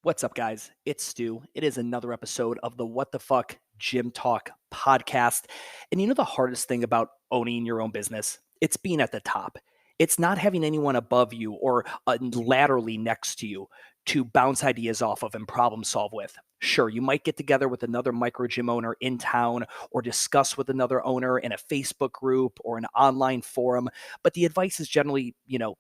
What's up, guys? It's Stu. It is another episode of the What the Fuck Gym Talk podcast. And you know the hardest thing about owning your own business? It's being at the top. It's not having anyone above you or laterally next to you to bounce ideas off of and problem solve with. Sure, you might get together with another micro gym owner in town or discuss with another owner in a Facebook group or an online forum, but the advice is generally,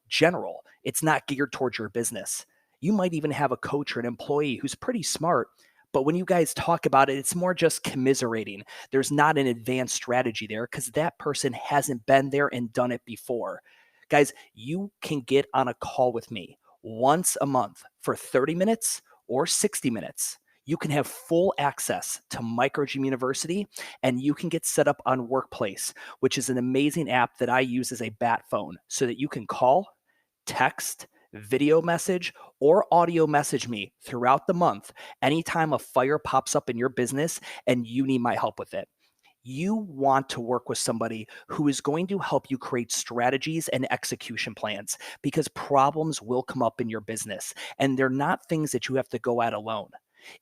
general. It's not geared towards your business. You might even have a coach or an employee who's pretty smart, but when you guys talk about it, it's more just commiserating. There's not an advanced strategy there because that person hasn't been there and done it before. Guys, you can get on a call with me once a month for 30 minutes or 60 minutes. You can have full access to Microgym University, and you can get set up on Workplace, which is an amazing app that I use as a bat phone so that you can call, text, video message, or audio message me throughout the month anytime a fire pops up in your business and you need my help with it. You want to work with somebody who is going to help you create strategies and execution plans because problems will come up in your business and they're not things that you have to go at alone.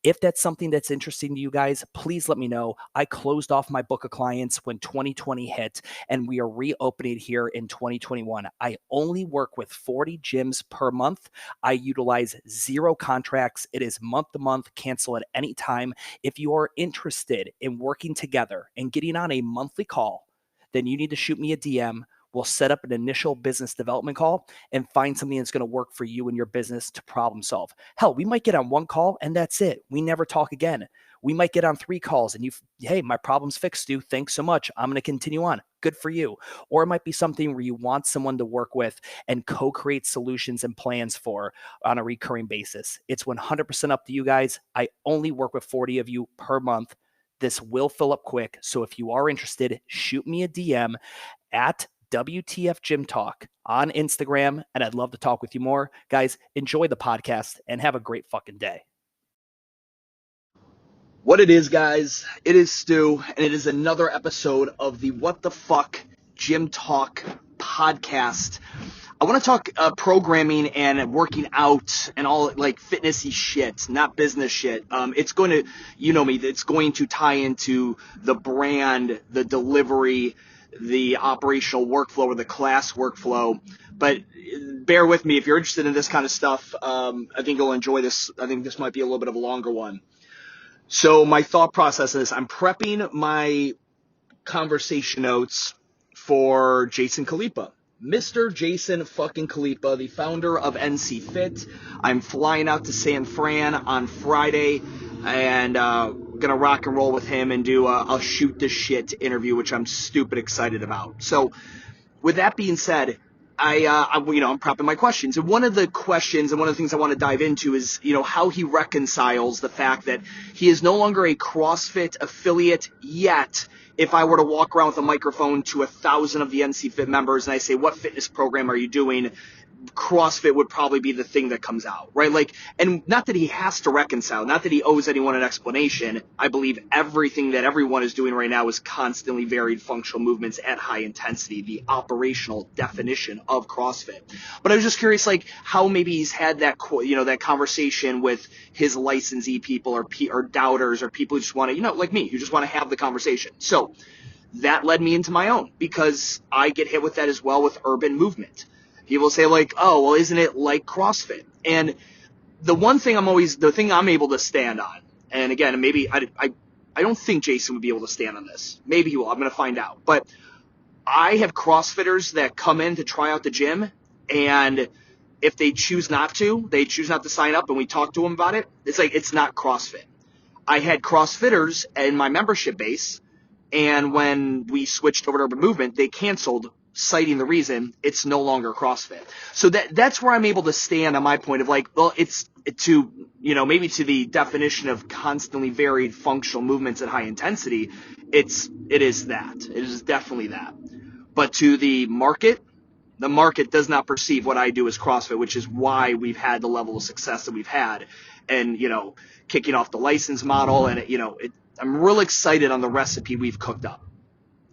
If that's something that's interesting to you guys, please let me know. I closed off my book of clients when 2020 hit, and we are reopening here in 2021. I only work with 40 gyms per month. I utilize 0 contracts. It is month to month, cancel at any time. If you are interested in working together and getting on a monthly call, then you need to shoot me a DM. We'll set up an initial business development call and find something that's going to work for you and your business to problem solve. Hell, we might get on 1 call and that's it. We never talk again. We might get on 3 calls and hey, my problem's fixed, Stu. Thanks so much. I'm going to continue on. Good for you. Or it might be something where you want someone to work with and co-create solutions and plans for on a recurring basis. It's 100% up to you guys. I only work with 40 of you per month. This will fill up quick. So if you are interested, shoot me a DM at WTF Gym Talk on Instagram, and I'd love to talk with you more. Guys, enjoy the podcast and have a great fucking day. What it is, guys, it is Stu, and it is another episode of the What the Fuck Gym Talk podcast. I want to talk programming and working out and all like fitnessy shit, not business shit. It's going to, you know me, it's going to tie into the brand, the delivery, the operational workflow or the class workflow. But bear with me if you're interested in this kind of stuff. I think you'll enjoy this. I think this might be a little bit of a longer one. So my thought process is I'm prepping my conversation notes for Jason Khalipa. Mr. Jason fucking Khalipa, the founder of NC Fit. I'm flying out to San Fran on Friday and gonna rock and roll with him and do a shoot the shit interview, which I'm stupid excited about. So with that being said, I'm prepping my questions. And one of the questions and one of the things I want to dive into is, how he reconciles the fact that he is no longer a CrossFit affiliate yet. If I were to walk around with a microphone to 1,000 of the NC Fit members and I say, what fitness program are you doing? CrossFit would probably be the thing that comes out, right? Like, and not that he has to reconcile, not that he owes anyone an explanation. I believe everything that everyone is doing right now is constantly varied functional movements at high intensity, the operational definition of CrossFit. But I was just curious, like, how maybe he's had that, that conversation with his licensee people or doubters or people who just want to, like me, who just want to have the conversation. So that led me into my own because I get hit with that as well with urban movement. People say like, oh, well, isn't it like CrossFit? And the thing I'm able to stand on, and again, maybe I don't think Jason would be able to stand on this. Maybe he will. I'm going to find out. But I have CrossFitters that come in to try out the gym, and if they choose not to sign up, and we talk to them about it, it's like it's not CrossFit. I had CrossFitters in my membership base, and when we switched over to urban movement, they canceled, citing the reason it's no longer CrossFit. So that's where I'm able to stand on my point of like, well, it's to, maybe to the definition of constantly varied functional movements at high intensity. It is definitely that. But to the market does not perceive what I do as CrossFit, which is why we've had the level of success that we've had and, kicking off the license model. And, I'm real excited on the recipe we've cooked up.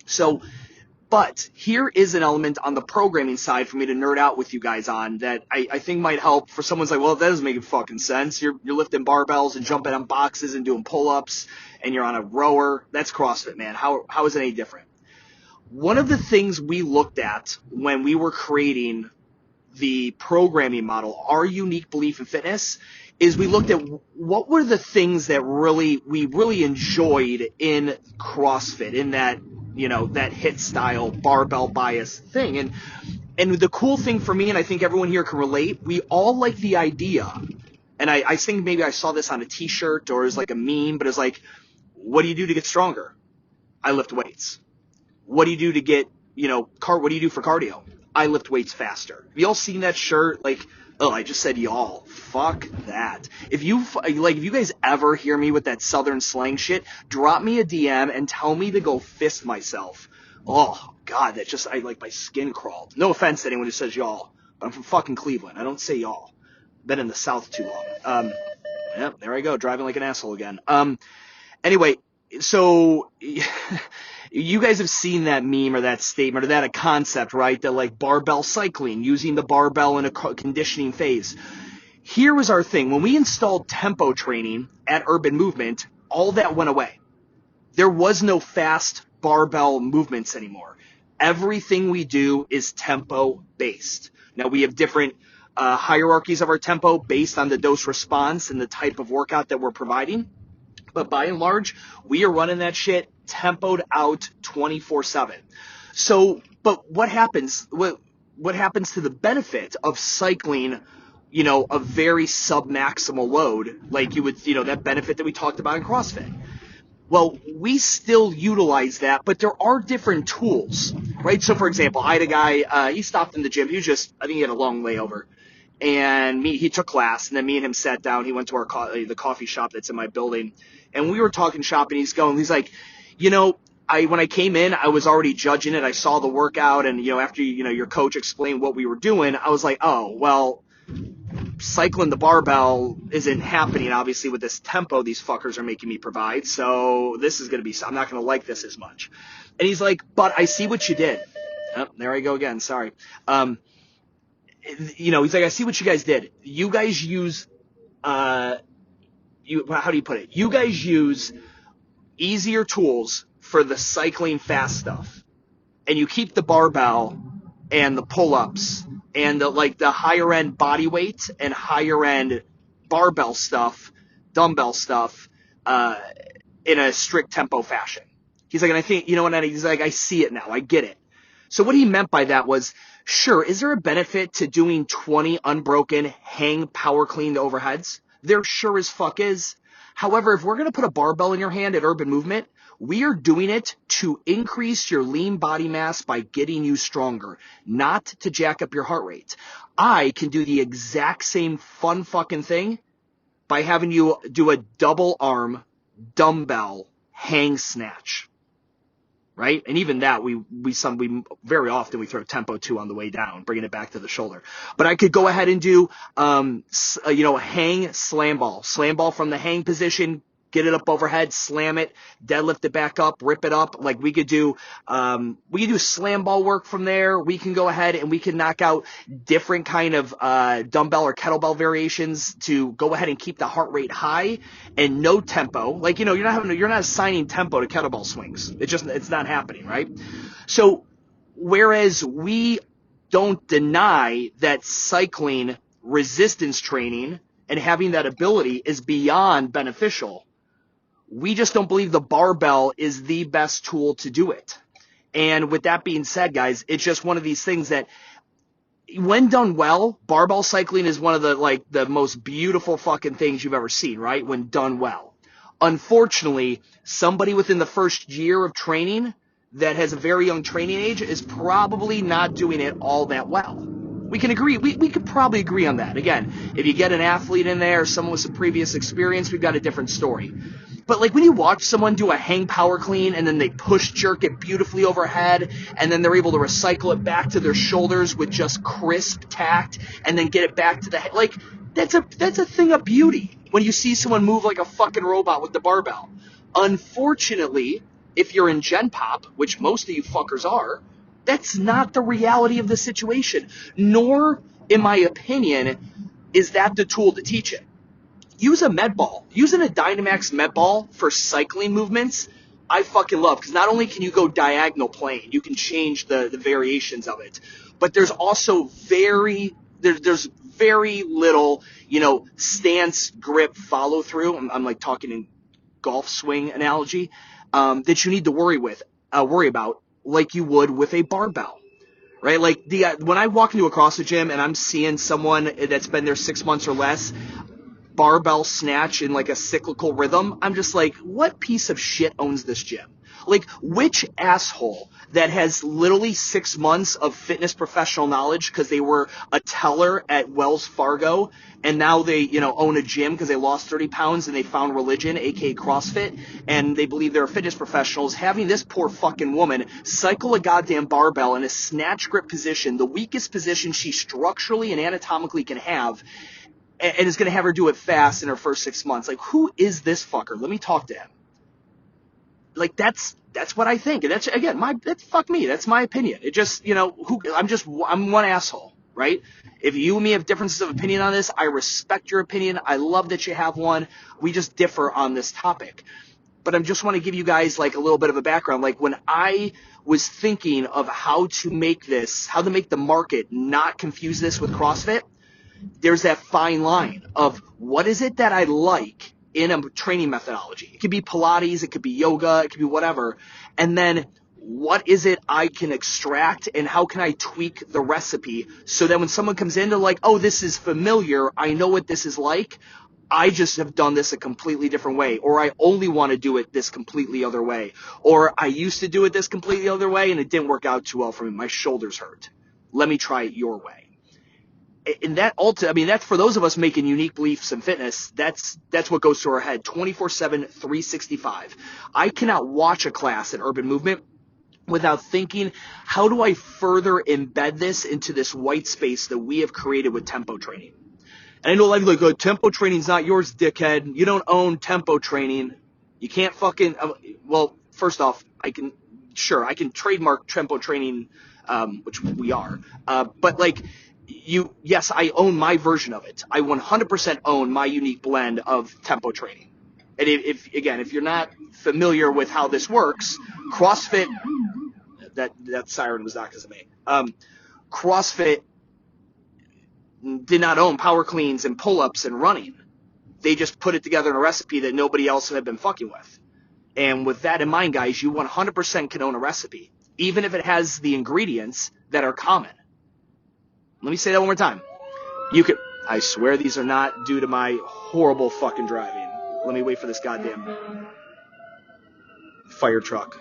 So But here is an element on the programming side for me to nerd out with you guys on that I think might help for someone's like, well, that doesn't make fucking sense. You're lifting barbells and jumping on boxes and doing pull-ups and you're on a rower. That's CrossFit, man. How is it any different? One of the things we looked at when we were creating the programming model, our unique belief in fitness, is we looked at what were the things that we really enjoyed in CrossFit, in that, that HIIT style barbell bias thing. And the cool thing for me, and I think everyone here can relate, we all like the idea. And I think maybe I saw this on a t-shirt or as like a meme, but it's like, what do you do to get stronger? I lift weights. What do you do to get, what do you do for cardio? I lift weights faster. Have you all seen that shirt? Like, oh, I just said y'all. Fuck that. If you guys ever hear me with that Southern slang shit, drop me a DM and tell me to go fist myself. Oh, God, my skin crawled. No offense to anyone who says y'all, but I'm from fucking Cleveland. I don't say y'all. Been in the South too long. There I go, driving like an asshole again. Anyway, so you guys have seen that meme or that statement or that a concept, right? That like barbell cycling, using the barbell in a conditioning phase. Here was our thing. When we installed tempo training at Urban Movement, all that went away. There was no fast barbell movements anymore. Everything we do is tempo based. Now we have different hierarchies of our tempo based on the dose response and the type of workout that we're providing. But by and large, we are running that shit tempoed out 24/7. So, but what happens? What happens to the benefit of cycling, a very sub-maximal load, like you would, that benefit that we talked about in CrossFit? Well, we still utilize that, but there are different tools, right? So, for example, I had a guy, he stopped in the gym. He was I think he had a long layover. And he took class, and then me and him sat down. He went to the coffee shop that's in my building, and we were talking shop, and he's like, when I came in, I was already judging it. I saw the workout, and, after, your coach explained what we were doing, I was like, oh, well, cycling the barbell isn't happening, obviously, with this tempo these fuckers are making me provide, so this is going to be, I'm not going to like this as much. And he's like, but I see what you did. Oh, there I go again, sorry. He's like, I see what you guys did. You guys use, how do you put it? You guys use easier tools for the cycling fast stuff. And you keep the barbell and the pull-ups and the higher end body weight and higher end barbell stuff, dumbbell stuff, in a strict tempo fashion. He's like, and I think, he's like, I see it now. I get it. So what he meant by that was, sure, is there a benefit to doing 20 unbroken hang power clean to overheads? There sure as fuck is. However, if we're going to put a barbell in your hand at Urban Movement, we are doing it to increase your lean body mass by getting you stronger, not to jack up your heart rate. I can do the exact same fun fucking thing by having you do a double arm dumbbell hang snatch. Right? And even that, we very often we throw tempo 2 on the way down, bringing it back to the shoulder. But I could go ahead and do, hang slam ball from the hang position, get it up overhead, slam it, deadlift it back up, rip it up. Like we could do slam ball work from there. We can go ahead and we can knock out different kind of dumbbell or kettlebell variations to go ahead and keep the heart rate high and no tempo. Like, you're not assigning tempo to kettlebell swings. It's not happening, right? So whereas we don't deny that cycling resistance training and having that ability is beyond beneficial, we just don't believe the barbell is the best tool to do it. And with that being said, guys, it's just one of these things that when done well, barbell cycling is one of the most beautiful fucking things you've ever seen, right? When done well. Unfortunately, somebody within the first year of training that has a very young training age is probably not doing it all that well. We can agree. We could probably agree on that. Again, if you get an athlete in there, someone with some previous experience, we've got a different story. But when you watch someone do a hang power clean and then they push jerk it beautifully overhead and then they're able to recycle it back to their shoulders with just crisp tact and then get it back to the head, that's a thing of beauty when you see someone move like a fucking robot with the barbell. Unfortunately, if you're in Gen Pop, which most of you fuckers are, That's not the reality of the situation. Nor, in my opinion, is that the tool to teach it. Use a med ball. Using a Dynamax med ball for cycling movements, I fucking love, because not only can you go diagonal plane, you can change the variations of it, but there's also there's very little, stance, grip, follow through. I'm like talking in golf swing analogy, that you need to worry about, like you would with a barbell. Right? Like when I walk into a CrossFit gym and I'm seeing someone that's been there 6 months or less barbell snatch in like a cyclical rhythm, I'm just like, what piece of shit owns this gym? Like, which asshole that has literally 6 months of fitness professional knowledge because they were a teller at Wells Fargo and now they, own a gym because they lost 30 pounds and they found religion, aka CrossFit, and they believe they're fitness professionals, having this poor fucking woman cycle a goddamn barbell in a snatch grip position, the weakest position she structurally and anatomically can have, and is going to have her do it fast in her first 6 months. Like, who is this fucker? Let me talk to him. Like, that's what I think. And that's, again, that's fuck me. That's my opinion. It just, I'm one asshole, right? If you and me have differences of opinion on this, I respect your opinion. I love that you have one. We just differ on this topic. But I just want to give you guys like a little bit of a background. Like, when I was thinking of how to make the market not confuse this with CrossFit, there's that fine line of what is it that I like in a training methodology. It could be Pilates, it could be yoga, it could be whatever. And then what is it I can extract and how can I tweak the recipe so that when someone comes in, they're like, oh, this is familiar. I know what this is like. I just have done this a completely different way, or I only want to do it this completely other way, or I used to do it this completely other way and it didn't work out too well for me. My shoulders hurt. Let me try it your way. And that's for those of us making unique beliefs in fitness. That's what goes through our head 24/7, 365. I cannot watch a class in urban movement without thinking, how do I further embed this into this white space that we have created with tempo training? And I know a lot of people like, tempo training's not yours, dickhead. You don't own tempo training. You can't fucking, well, first off, I can trademark tempo training, which we are. But like, yes, I own my version of it. I 100% own my unique blend of tempo training. And if you're not familiar with how this works, CrossFit, that siren was not because of me. CrossFit did not own power cleans and pull-ups and running. They just put it together in a recipe that nobody else had been fucking with. And with that in mind, guys, you 100% can own a recipe, even if it has the ingredients that are common. Let me say that one more time. I swear these are not due to my horrible fucking driving. Let me wait for this goddamn fire truck.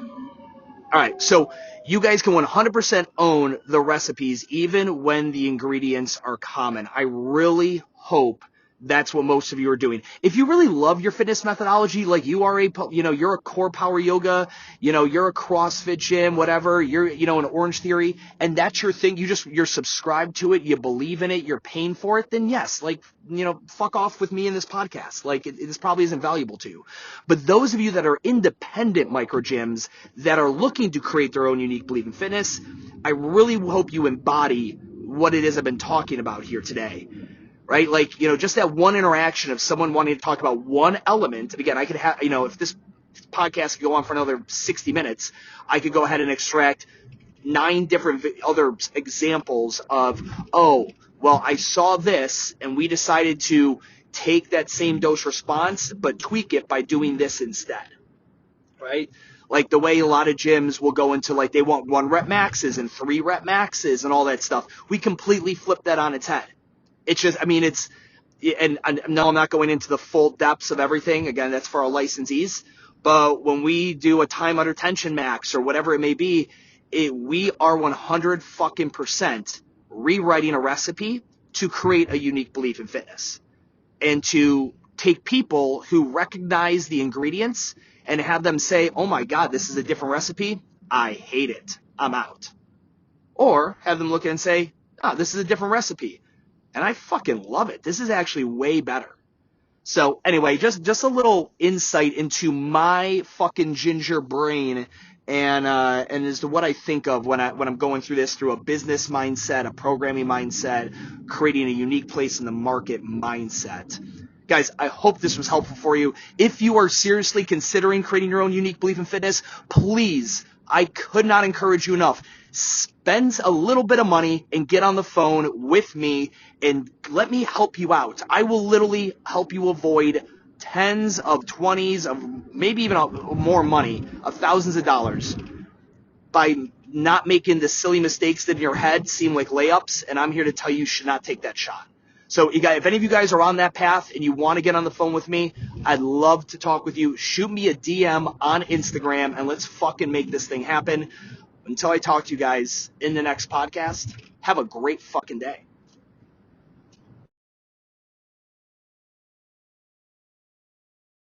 All right, so you guys can 100% own the recipes even when the ingredients are common. I really hope that's what most of you are doing. If you really love your fitness methodology, like you're a core power yoga, you're a CrossFit gym, whatever, you're, an Orange Theory, and that's your thing, you're subscribed to it, you believe in it, you're paying for it, then yes, fuck off with me in this podcast. This probably isn't valuable to you. But those of you that are independent micro gyms that are looking to create their own unique belief in fitness, I really hope you embody what it is I've been talking about here today. Right? Just that one interaction of someone wanting to talk about one element. Again, I could have, if this podcast could go on for another 60 minutes, I could go ahead and extract 9 different other examples of, I saw this and we decided to take that same dose response, but tweak it by doing this instead. Right? Like the way a lot of gyms will go into, they want 1 rep maxes and 3 rep maxes and all that stuff. We completely flip that on its head. It's just, and no, I'm not going into the full depths of everything. Again, that's for our licensees. But when we do a time under tension max or whatever it may be, we are 100% rewriting a recipe to create a unique belief in fitness and to take people who recognize the ingredients and have them say, oh my God, this is a different recipe. I hate it. I'm out. Or have them look at it and say, this is a different recipe. And I fucking love it. This is actually way better. So anyway, just a little insight into my fucking ginger brain and as to what I think of when I'm going through this through a business mindset, a programming mindset, creating a unique place in the market mindset. Guys, I hope this was helpful for you. If you are seriously considering creating your own unique belief in fitness, please, I could not encourage you enough. Spend a little bit of money and get on the phone with me and let me help you out. I will literally help you avoid tens of twenties of maybe even more money of thousands of dollars by not making the silly mistakes that in your head seem like layups. And I'm here to tell you should not take that shot. So if any of you guys are on that path and you want to get on the phone with me, I'd love to talk with you. Shoot me a DM on Instagram and let's fucking make this thing happen. Until I talk to you guys in the next podcast, have a great fucking day.